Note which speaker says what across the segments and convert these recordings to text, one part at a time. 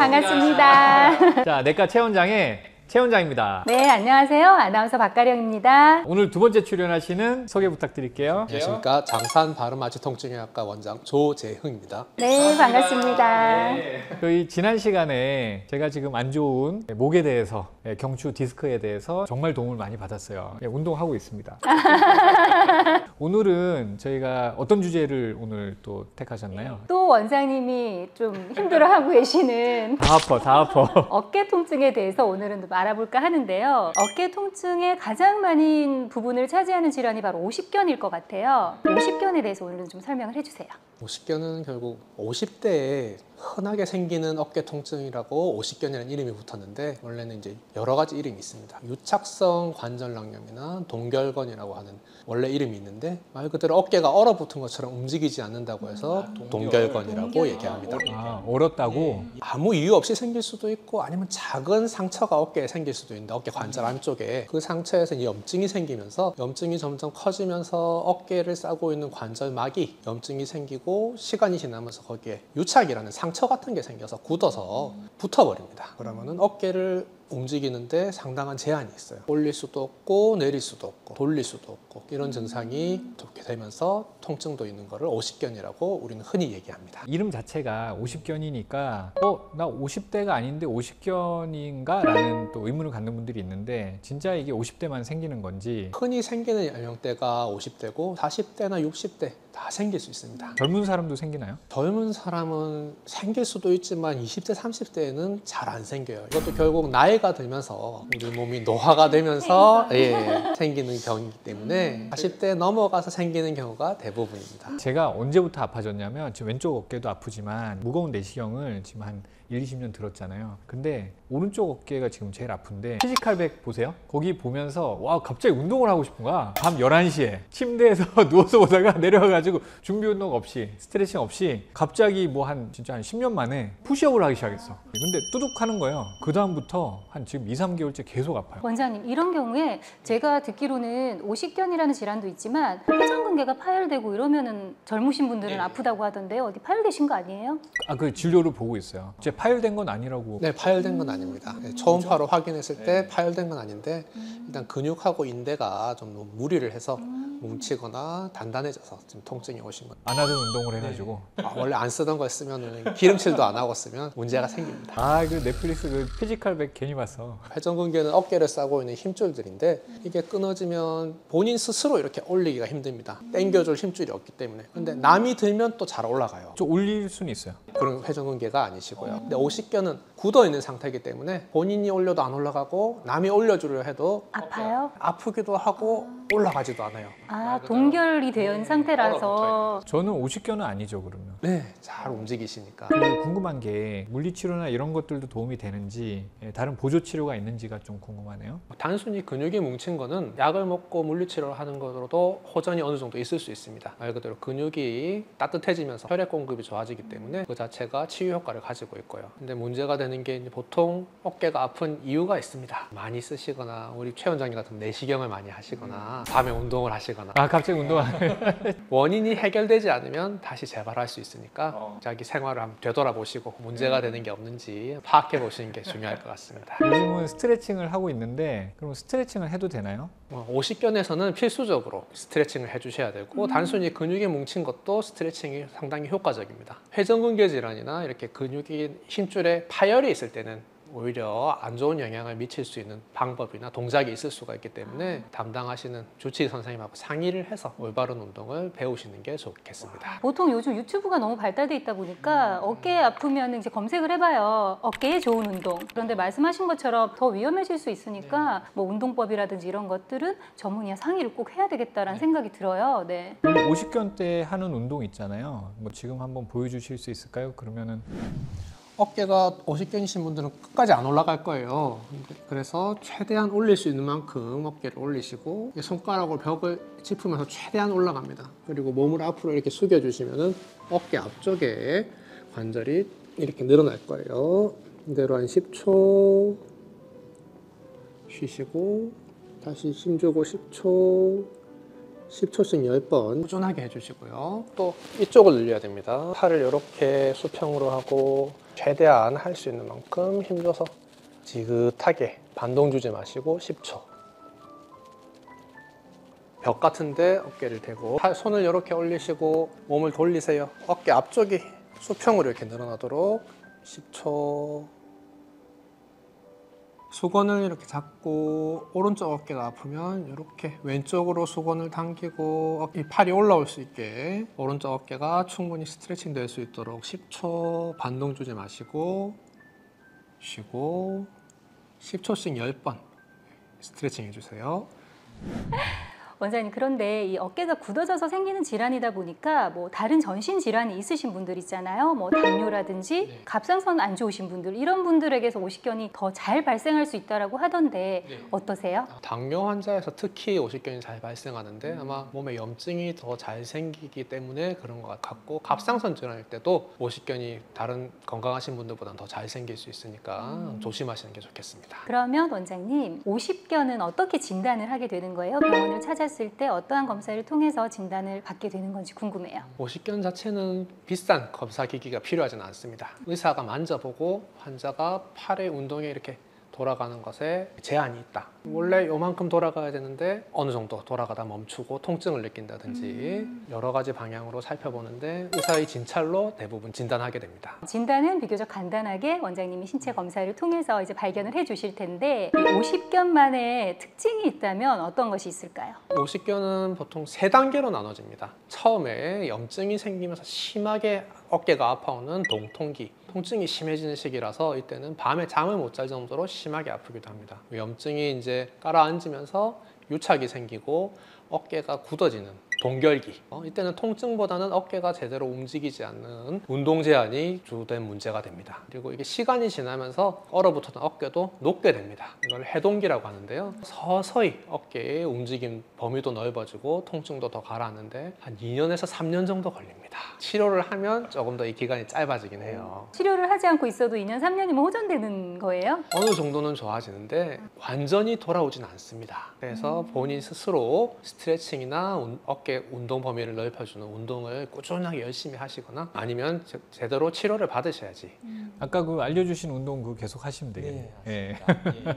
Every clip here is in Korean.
Speaker 1: 반갑습니다.
Speaker 2: 자, 내과 최원장의 최원장입니다.
Speaker 1: 네, 안녕하세요. 아나운서 박가령입니다.
Speaker 2: 오늘 두 번째 출연하시는 소개 부탁드릴게요.
Speaker 3: 안녕하십니까. 장산 발음아치통증의학과 원장 조재흥입니다.
Speaker 1: 네, 반갑습니다.
Speaker 2: 저희 지난 시간에 제가 지금 안 좋은 목에 대해서, 경추 디스크에 대해서 정말 도움을 많이 받았어요. 운동하고 있습니다. 오늘은 저희가 어떤 주제를 오늘 또 택하셨나요?
Speaker 1: 또 원장님이 좀 힘들어하고 계시는
Speaker 2: 다 아파.
Speaker 1: 어깨 통증에 대해서 오늘은 좀 알아볼까 하는데요. 어깨 통증의 가장 많은 부분을 차지하는 질환이 바로 오십견일 것 같아요. 오십견에 대해서 오늘은 좀 설명을 해주세요.
Speaker 3: 오십견은 결국 50대에 흔하게 생기는 어깨 통증이라고 오십견이라는 이름이 붙었는데, 원래는 이제 여러 가지 이름이 있습니다. 유착성 관절낭염이나 동결건이라고 하는 원래 이름이 있는데, 말 그대로 어깨가 얼어붙은 것처럼 움직이지 않는다고 해서 동결건이라고 얘기합니다.
Speaker 2: 아, 얼었다고?
Speaker 3: 아무 이유 없이 생길 수도 있고, 아니면 작은 상처가 어깨에 생길 수도 있는데, 어깨 관절 안쪽에 그 상처에서 염증이 생기면서 염증이 점점 커지면서 어깨를 싸고 있는 관절막이 염증이 생기고, 시간이 지나면서 거기에 유착이라는 상처 같은 게 생겨서 굳어서 붙어버립니다. 그러면은 어깨를 움직이는데 상당한 제한이 있어요. 올릴 수도 없고 내릴 수도 없고 돌릴 수도 없고, 이런 증상이 좋게 되면서 통증도 있는 거를 오십견이라고 우리는 흔히 얘기합니다.
Speaker 2: 이름 자체가 오십견이니까 나 50대가 아닌데 오십견인가? 라는 또 의문을 갖는 분들이 있는데, 진짜 이게 50대만 생기는 건지.
Speaker 3: 흔히 생기는 연령대가 50대고 40대나 60대 다 생길 수 있습니다.
Speaker 2: 젊은 사람도 생기나요?
Speaker 3: 젊은 사람은 생길 수도 있지만 20대, 30대에는 잘 안 생겨요. 이것도 결국 나이가 들면서 우리 몸이 노화가 되면서 생기는 병이기 때문에 40대 넘어가서 생기는 경우가 대부분입니다.
Speaker 2: 제가 언제부터 아파졌냐면, 지금 왼쪽 어깨도 아프지만 무거운 내시경을 지금 한 20년 들었잖아요. 근데 오른쪽 어깨가 지금 제일 아픈데, 피지컬백 보세요. 거기 보면서 와, 갑자기 운동을 하고 싶은 거야. 밤 11시에 침대에서 누워서 보다가 내려와가지고 준비 운동 없이, 스트레칭 없이 갑자기 진짜 한 10년 만에 푸시업을 하기 시작했어. 근데 뚜둑 하는 거예요. 그 다음부터 한 지금 2, 3개월째 계속 아파요.
Speaker 1: 원장님, 이런 경우에 제가 듣기로는 오십견이라는 질환도 있지만 회전근개가 파열되고 이러면은 젊으신 분들은 아프다고 하던데요. 어디 파열되신 거 아니에요?
Speaker 2: 그 진료를 보고 있어요. 이제 파열된 건 아니라고.
Speaker 3: 네, 파열된 건 아닙니다. 초음파로 확인했을 때 파열된 건 아닌데, 일단 근육하고 인대가 좀 너무 무리를 해서 뭉치거나 단단해져서 지금 통증이 오신 거예요.
Speaker 2: 안 하던 운동을 해가지고.
Speaker 3: 원래 안 쓰던 걸 쓰면, 기름칠도 안 하고 쓰면 문제가 생깁니다.
Speaker 2: 그 넷플릭스 그 피지컬백 괜히 봤어.
Speaker 3: 회전근개는 어깨를 싸고 있는 힘줄들인데, 이게 끊어지면 본인 스스로 이렇게 올리기가 힘듭니다. 당겨줄 힘줄이 없기 때문에. 근데 남이 들면 또 잘 올라가요.
Speaker 2: 좀 올릴 수는 있어요.
Speaker 3: 그런 회전근개가 아니시고요. 근데 오십견은 굳어 있는 상태이기 때문에 본인이 올려도 안 올라가고 남이 올려주려 해도
Speaker 1: 아파요?
Speaker 3: 아프기도 하고 올라가지도 않아요.
Speaker 1: 동결이 되어 있는 상태라서.
Speaker 2: 저는 오십견은 아니죠, 그러면.
Speaker 3: 네, 잘 움직이시니까.
Speaker 2: 궁금한 게, 물리치료나 이런 것들도 도움이 되는지, 다른 보조치료가 있는지가 좀 궁금하네요.
Speaker 3: 단순히 근육이 뭉친 거는 약을 먹고 물리치료를 하는 것으로도 호전이 어느 정도 있을 수 있습니다. 말 그대로 근육이 따뜻해지면서 혈액 공급이 좋아지기 때문에 그 자체가 치유 효과를 가지고 있고요. 근데 문제가 되는 게, 보통 어깨가 아픈 이유가 있습니다. 많이 쓰시거나, 우리 최 원장님 같은 내시경을 많이 하시거나, 밤에 운동을 하시거나.
Speaker 2: 갑자기 운동하네.
Speaker 3: 원인이 해결되지 않으면 다시 재발할 수 있으니까 자기 생활을 한번 되돌아보시고 문제가 되는 게 없는지 파악해 보시는 게 중요할 것 같습니다.
Speaker 2: 요즘은 스트레칭을 하고 있는데, 그럼 스트레칭을 해도 되나요?
Speaker 3: 오십견에서는 필수적으로 스트레칭을 해주셔야 되고, 단순히 근육이 뭉친 것도 스트레칭이 상당히 효과적입니다. 회전근개 질환이나 이렇게 근육이 힘줄에 파열이 있을 때는 오히려 안 좋은 영향을 미칠 수 있는 방법이나 동작이 있을 수가 있기 때문에 담당하시는 주치의 선생님하고 상의를 해서 올바른 운동을 배우시는 게 좋겠습니다.
Speaker 1: 보통 요즘 유튜브가 너무 발달돼 있다 보니까 어깨 아프면 이제 검색을 해봐요. 어깨에 좋은 운동. 그런데 말씀하신 것처럼 더 위험해질 수 있으니까 운동법이라든지 이런 것들은 전문의와 상의를 꼭 해야 되겠다라는 생각이 들어요. 네.
Speaker 2: 오십견 때 하는 운동 있잖아요. 지금 한번 보여주실 수 있을까요? 그러면은.
Speaker 3: 어깨가 오십견이신 분들은 끝까지 안 올라갈 거예요. 그래서 최대한 올릴 수 있는 만큼 어깨를 올리시고, 손가락으로 벽을 짚으면서 최대한 올라갑니다. 그리고 몸을 앞으로 이렇게 숙여주시면은 어깨 앞쪽에 관절이 이렇게 늘어날 거예요. 이대로 한 10초 쉬시고, 다시 힘주고 10초, 10초씩 10번 꾸준하게 해주시고요. 또 이쪽을 늘려야 됩니다. 팔을 이렇게 수평으로 하고 최대한 할 수 있는 만큼 힘줘서 지긋하게 반동 주지 마시고 10초. 벽 같은데 어깨를 대고 손을 이렇게 올리시고 몸을 돌리세요. 어깨 앞쪽이 수평으로 이렇게 늘어나도록 10초. 수건을 이렇게 잡고 오른쪽 어깨가 아프면 이렇게 왼쪽으로 수건을 당기고 이 팔이 올라올 수 있게 오른쪽 어깨가 충분히 스트레칭 될 수 있도록 10초 반동 주지 마시고 쉬고 10초씩 10번 스트레칭 해주세요.
Speaker 1: 원장님, 그런데 이 어깨가 굳어져서 생기는 질환이다 보니까 뭐 다른 전신 질환이 있으신 분들 있잖아요. 뭐 당뇨라든지 갑상선 안 좋으신 분들, 이런 분들에게서 오십견이 더 잘 발생할 수 있다라고 하던데 어떠세요?
Speaker 3: 당뇨 환자에서 특히 오십견이 잘 발생하는데 아마 몸에 염증이 더 잘 생기기 때문에 그런 것 같고, 갑상선 질환일 때도 오십견이 다른 건강하신 분들보다는 더 잘 생길 수 있으니까 조심하시는 게 좋겠습니다.
Speaker 1: 그러면 원장님, 오십견은 어떻게 진단을 하게 되는 거예요? 병원을 찾았을 때 어떠한 검사를 통해서 진단을 받게 되는 건지 궁금해요.
Speaker 3: 오십견 자체는 비싼 검사 기기가 필요하지는 않습니다. 의사가 만져보고 환자가 팔의 운동에 이렇게 돌아가는 것에 제한이 있다. 원래 요만큼 돌아가야 되는데 어느 정도 돌아가다 멈추고 통증을 느낀다든지 여러 가지 방향으로 살펴보는데 의사의 진찰로 대부분 진단하게 됩니다.
Speaker 1: 진단은 비교적 간단하게 원장님이 신체 검사를 통해서 이제 발견을 해 주실 텐데, 이 오십견만의 특징이 있다면 어떤 것이 있을까요?
Speaker 3: 오십견은 보통 3단계로 나눠집니다. 처음에 염증이 생기면서 심하게 어깨가 아파오는 동통기, 통증이 심해지는 시기라서 이때는 밤에 잠을 못 잘 정도로 심하게 아프기도 합니다. 염증이 이제 가라앉으면서 유착이 생기고 어깨가 굳어지는 동결기, 이때는 통증보다는 어깨가 제대로 움직이지 않는 운동 제한이 주된 문제가 됩니다. 그리고 이게 시간이 지나면서 얼어붙었던 어깨도 녹게 됩니다. 이걸 해동기라고 하는데요. 서서히 어깨의 움직임 범위도 넓어지고 통증도 더 가라앉는데 한 2년에서 3년 정도 걸립니다. 치료를 하면 조금 더 이 기간이 짧아지긴 해요.
Speaker 1: 치료를 하지 않고 있어도 2년, 3년이면 호전되는 거예요?
Speaker 3: 어느 정도는 좋아지는데 완전히 돌아오진 않습니다. 그래서 본인 스스로 스트레칭이나 어깨 운동 범위를 넓혀주는 운동을 꾸준하게 열심히 하시거나 아니면 제대로 치료를 받으셔야지.
Speaker 2: 아까 그 알려주신 운동 그 계속 하시면 되겠네요. 예.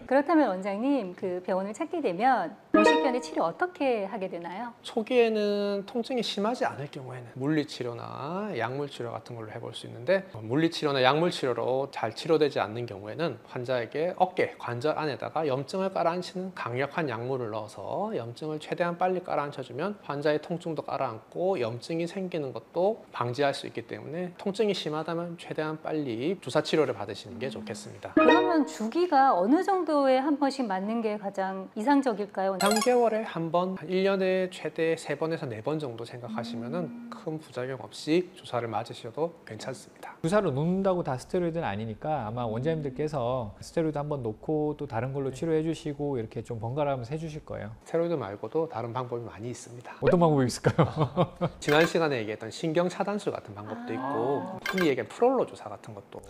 Speaker 1: 그렇다면 원장님, 그 병원을 찾게 되면 오십견의 치료 어떻게 하게 되나요?
Speaker 3: 초기에는 통증이 심하지 않을 경우에는 물리치료나 약물치료 같은 걸로 해볼 수 있는데, 물리치료나 약물치료로 잘 치료되지 않는 경우에는 환자에게 어깨 관절 안에다가 염증을 깔아앉히는 강력한 약물을 넣어서 염증을 최대한 빨리 깔아앉혀주면 환자의 통증도 깔아앉고 염증이 생기는 것도 방지할 수 있기 때문에 통증이 심하다면 최대한 빨리 주사 치료를 받으시는 게 좋겠습니다.
Speaker 1: 그러면 주기가 어느 정도에 한 번씩 맞는 게 가장 이상적일까요?
Speaker 3: 3개월에 한 번, 1년에 최대 3번에서 4번 정도 생각하시면 큰 부작용 없이 주사를 맞으셔도 괜찮습니다.
Speaker 2: 주사로 놓는다고 다 스테로이드는 아니니까 아마 원장님들께서 스테로이드 한번 놓고 또 다른 걸로 치료해 주시고 이렇게 좀 번갈아가면서 해주실 거예요.
Speaker 3: 스테로이드 말고도 다른 방법이 많이 있습니다.
Speaker 2: 어떤 방법이 있을까요?
Speaker 3: 지난 시간에 얘기했던 신경 차단술 같은 방법도 있고, 흔히 얘기한 프롤로 주사 같은 것도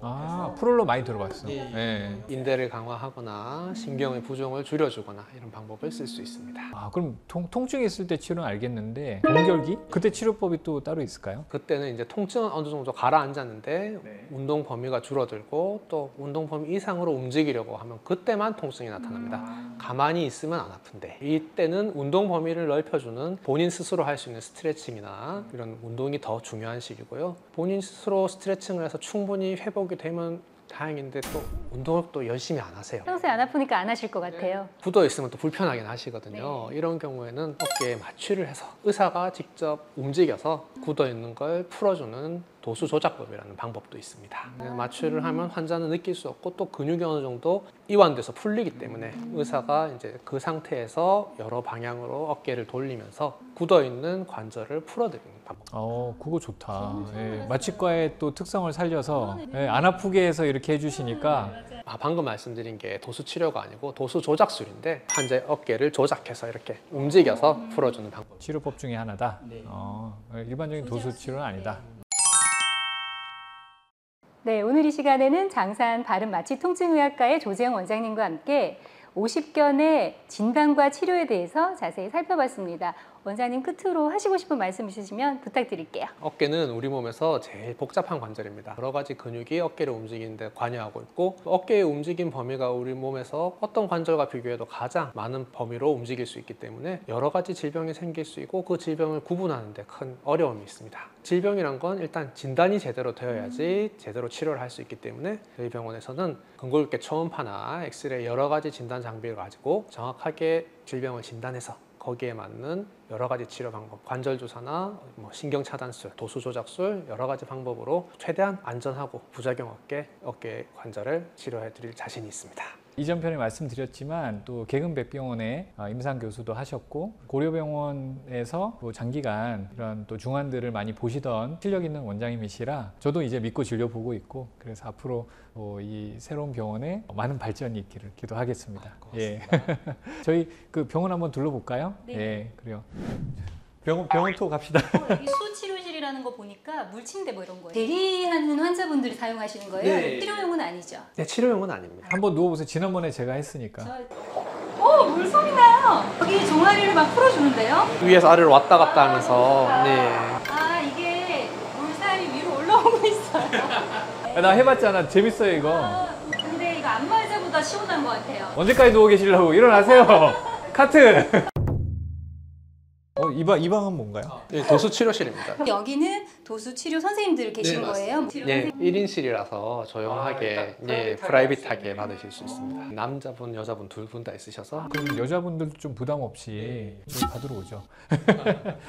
Speaker 2: 프롤로 많이 들어봤어. 예.
Speaker 3: 인대를 강화하거나 신경의 부종을 줄여주거나 이런 방법을 쓸 수 있습니다.
Speaker 2: 그럼 통증이 있을 때 치료는 알겠는데 동결기? 그때 치료법이 또 따로 있을까요?
Speaker 3: 그때는 이제 통증은 어느 정도 가라앉았는데 운동 범위가 줄어들고 또 운동 범위 이상으로 움직이려고 하면 그때만 통증이 나타납니다. 가만히 있으면 안 아픈데, 이때는 운동 범위를 넓혀주는 본인 스스로 할 수 있는 스트레칭이나 이런 운동이 더 중요한 시기고요. 본인 스스로 스트레칭을 해서 충분히 회복이 되면 다행인데 또 운동을 또 열심히 안 하세요.
Speaker 1: 평소에 안 아프니까 안 하실 것 같아요.
Speaker 3: 굳어 있으면 또 불편하긴 하시거든요. 이런 경우에는 어깨에 마취를 해서 의사가 직접 움직여서 굳어 있는 걸 풀어주는 도수 조작법이라는 방법도 있습니다. 마취를 하면 환자는 느낄 수 없고 또 근육이 어느 정도 이완돼서 풀리기 때문에 의사가 이제 그 상태에서 여러 방향으로 어깨를 돌리면서 굳어 있는 관절을 풀어드리는 방법.
Speaker 2: 그거 좋다. 예, 마취과의 또 특성을 살려서 안 아프게 해서 이렇게 해주시니까.
Speaker 3: 방금 말씀드린 게 도수 치료가 아니고 도수 조작술인데 환자의 어깨를 조작해서 이렇게 움직여서 풀어주는 방법.
Speaker 2: 치료법 중에 하나다. 일반적인 도수 치료는 아니다.
Speaker 1: 네, 오늘 이 시간에는 장산 바른마취통증의학과의 조재영 원장님과 함께 오십견의 진단과 치료에 대해서 자세히 살펴봤습니다. 원장님 끝으로 하시고 싶은 말씀 있으시면 부탁드릴게요.
Speaker 3: 어깨는 우리 몸에서 제일 복잡한 관절입니다. 여러 가지 근육이 어깨를 움직이는데 관여하고 있고 어깨의 움직임 범위가 우리 몸에서 어떤 관절과 비교해도 가장 많은 범위로 움직일 수 있기 때문에 여러 가지 질병이 생길 수 있고 그 질병을 구분하는 데 큰 어려움이 있습니다. 질병이란 건 일단 진단이 제대로 되어야지 제대로 치료를 할 수 있기 때문에 저희 병원에서는 근골격 초음파나 엑스레이 여러 가지 진단 장비를 가지고 정확하게 질병을 진단해서 거기에 맞는 여러 가지 치료 방법, 관절 주사나 뭐 신경 차단술, 도수 조작술 여러 가지 방법으로 최대한 안전하고 부작용 없게 어깨 관절을 치료해 드릴 자신이 있습니다.
Speaker 2: 이전 편에 말씀드렸지만 또 개근백병원에 임상 교수도 하셨고 고려병원에서 또 장기간 이런 또 중환들을 많이 보시던 실력 있는 원장님이시라 저도 이제 믿고 진료보고 있고 그래서 앞으로 이 새로운 병원에 많은 발전이 있기를 기도하겠습니다. 예. 저희 그 병원 한번 둘러볼까요?
Speaker 1: 네.
Speaker 2: 예, 그래요. 병원 투어 갑시다.
Speaker 1: 여기 수치료실이라는 거 보니까 물침대 뭐 이런 거예요. 대리하는 환자분들이 사용하시는 거예요?
Speaker 3: 네.
Speaker 1: 치료용은 아니죠?
Speaker 3: 네, 치료용은 아닙니다.
Speaker 2: 한번 누워보세요. 지난번에 제가 했으니까.
Speaker 1: 물소리 나요. 여기 종아리를 막 풀어주는데요?
Speaker 3: 위에서 아래로 왔다 갔다 하면서 네.
Speaker 1: 아, 이게 물살이 위로 올라오고 있어요.
Speaker 2: 나 해봤잖아. 재밌어요 이거.
Speaker 1: 근데 이거 안마의자보다 시원한 것 같아요.
Speaker 2: 언제까지 누워 계시려고 일어나세요. 카트. 이 방은 뭔가요?
Speaker 3: 네, 도수 치료실입니다.
Speaker 1: 여기는 도수 치료 선생님들 계신
Speaker 3: 네,
Speaker 1: 거예요?
Speaker 3: 네, 1인실이라서 조용하게 프라이빗하게 받으실 수 있습니다. 남자분, 여자분 둘 분 다 있으셔서
Speaker 2: 그럼 여자분들도 좀 부담 없이 여기 받으러 오죠.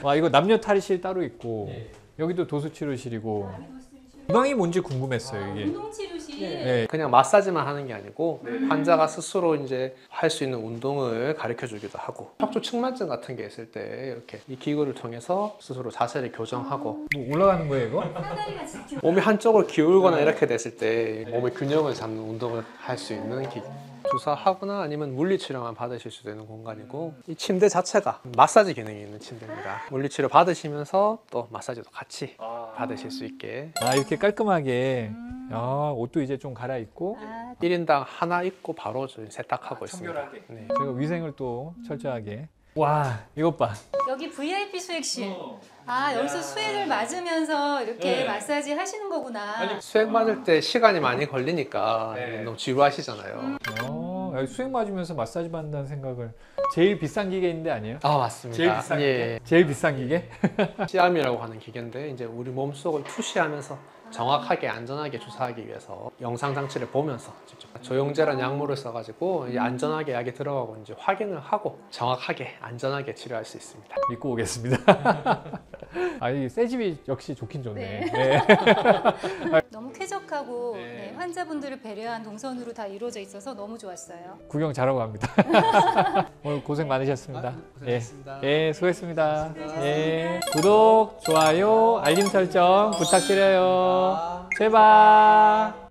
Speaker 2: 와, 이거 남녀 탈의실 따로 있고 여기도 도수치료실이고 이 방이 뭔지 궁금했어요 이게.
Speaker 1: 운동치료실.
Speaker 2: 네.
Speaker 3: 그냥 마사지만 하는 게 아니고 환자가 스스로 이제 할 수 있는 운동을 가르쳐 주기도 하고 척추 측만증 같은 게 있을 때 이렇게 이 기구를 통해서 스스로 자세를 교정하고
Speaker 2: 뭐 올라가는 거예요 이거?
Speaker 1: 사다리가 진짜.
Speaker 3: 몸이 한쪽으로 기울거나 이렇게 됐을 때 몸의 균형을 잡는 운동을 할 수 있는 기구. 주사하거나 아니면 물리치료만 받으실 수도 있는 공간이고 이 침대 자체가 마사지 기능이 있는 침대입니다. 물리치료 받으시면서 또 마사지도 같이 받으실 수 있게
Speaker 2: 이렇게 깔끔하게 옷도 이제 좀 갈아입고
Speaker 3: 1인당 하나 입고 바로 저희 세탁하고 있습니다. 네.
Speaker 2: 제가 위생을 또 철저하게. 와, 이것 봐.
Speaker 1: 여기 VIP 수액실. 여기서 수액을 맞으면서 이렇게 마사지 하시는 거구나.
Speaker 3: 수액 맞을 때 시간이 많이 걸리니까 너무 지루하시잖아요.
Speaker 2: 여기 수액 맞으면서 마사지 받는다는 생각을. 제일 비싼 기계인데 아니에요?
Speaker 3: 맞습니다.
Speaker 2: 제일 비싼
Speaker 3: 예.
Speaker 2: 제일 비싼 기계?
Speaker 3: 시암이라고 하는 기계인데 이제 우리 몸속을 투시하면서 정확하게 안전하게 주사하기 위해서 영상 장치를 보면서 직접 조영제라는 약물을 써가지고 이제 안전하게 약이 들어가고 이제 확인을 하고 정확하게 안전하게 치료할 수 있습니다.
Speaker 2: 믿고 오겠습니다. 이 새집이 역시 좋긴 좋네.
Speaker 1: 너무 쾌적하고 환자분들을 배려한 동선으로 다 이루어져 있어서 너무 좋았어요.
Speaker 2: 구경 잘하고 갑니다. 오늘 고생 많으셨습니다.
Speaker 3: 고생하셨습니다.
Speaker 2: 예, 수고했습니다. 예, 구독, 좋아요, 알림 설정 부탁드려요. 제발.